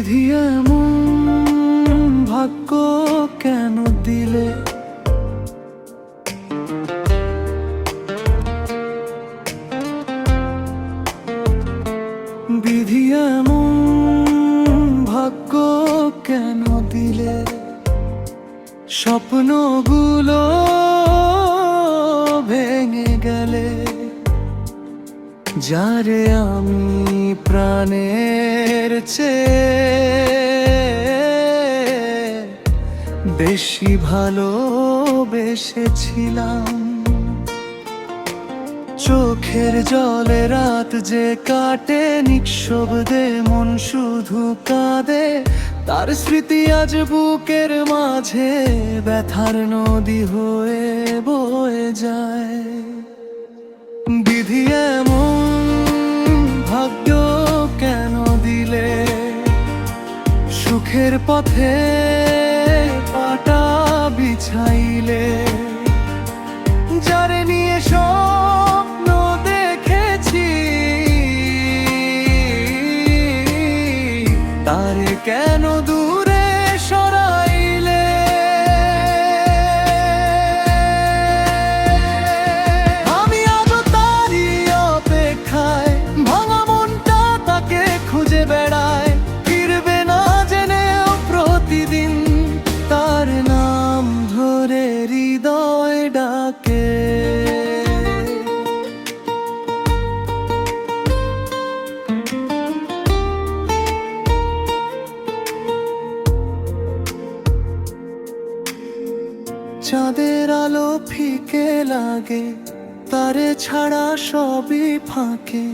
বিধি এমন ভাগ্য কেন দিলে, বিধি এমন ভাগ্য কেন দিলে, স্বপ্নগুলো ভেঙে গেলে, যারে আমি প্রাণের চেয়ে বেশি ভালোবেসেছিলাম। চোখের জলে রাত যে কাটে, নিঃশব্দে মন শুধু কাঁদে, তার স্মৃতি আজ বুকের মাঝে ব্যথার নদী হয়ে বয়ে যায়। বিধি এমন ভাগ্য কেন দিলে, সুখের পথে পাটা বিছাইলে, যারে নিয়ে স্বপ্ন দেখেছি, তারে কেন দূরে সরাইলে। আমি আজও তারই অপেক্ষায়, ভাঙা মনটা তাকে খুঁজে বেড়ায়, ফিরবে না জেনেও প্রতিদিন তার নাম ধরে হৃদয় ডাকে। চাঁদের আলো ফিকে লাগে, তারে ছাড়া সবই ফাঁকে,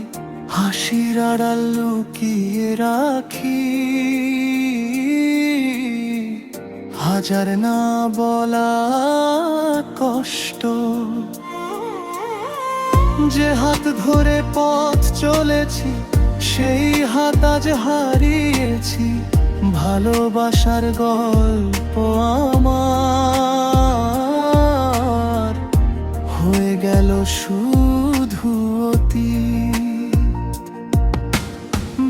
হাসির আড়াল লুকিয়ে রাখি হাজার না বলা কষ্ট। যে হাত ধরে পথ চলেছি, সেই হাত আজ হারিয়েছি, ভালোবাসার গল্প আমার হয়ে গেল শুধু অতীত।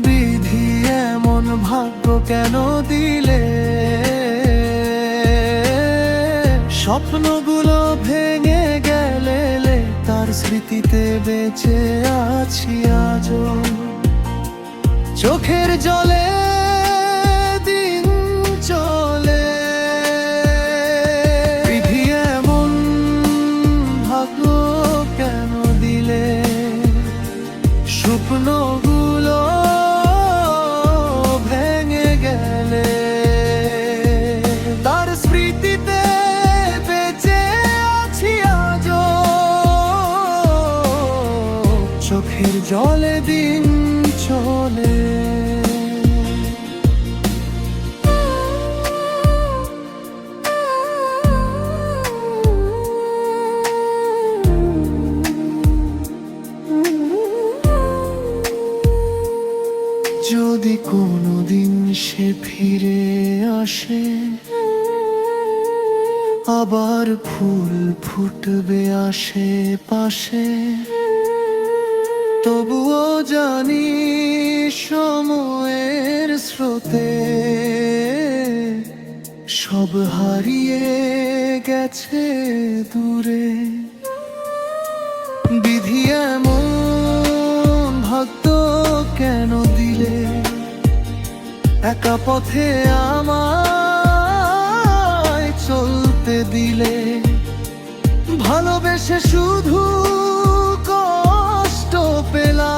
বিধি এমন ভাগ্য কেন দিলে, স্বপ্নগুলো ভেঙে গেলে, তার স্মৃতিতে বেঁচে আছি আজও। চোখের জলে দিন চলে, বিধি এমন ভাগ্য কেন দিলে, স্বপ্নগুলো ভেঙে গেলে, তার স্মৃতিতে বেঁচে আছি আজও। চোখের জলে দিন চলে। যদি কোনোদিন সে ফিরে আসে, আবার ফুল ফুটবে আশেপাশে, তবুও জানি সময়ের স্রোতে সব হারিয়ে গেছে দূরে। বিধি এমন ভাগ্য কেন দিলে, একা পথে আমায় চলতে দিলে, ভালোবেসে শুধু কষ্ট পেলাম,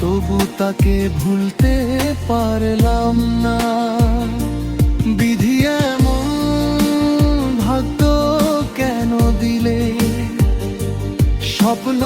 তবু তাকে ভুলতে পারলাম না। বিধি এমন ভাগ্য কেন দিলে, স্বপ্ন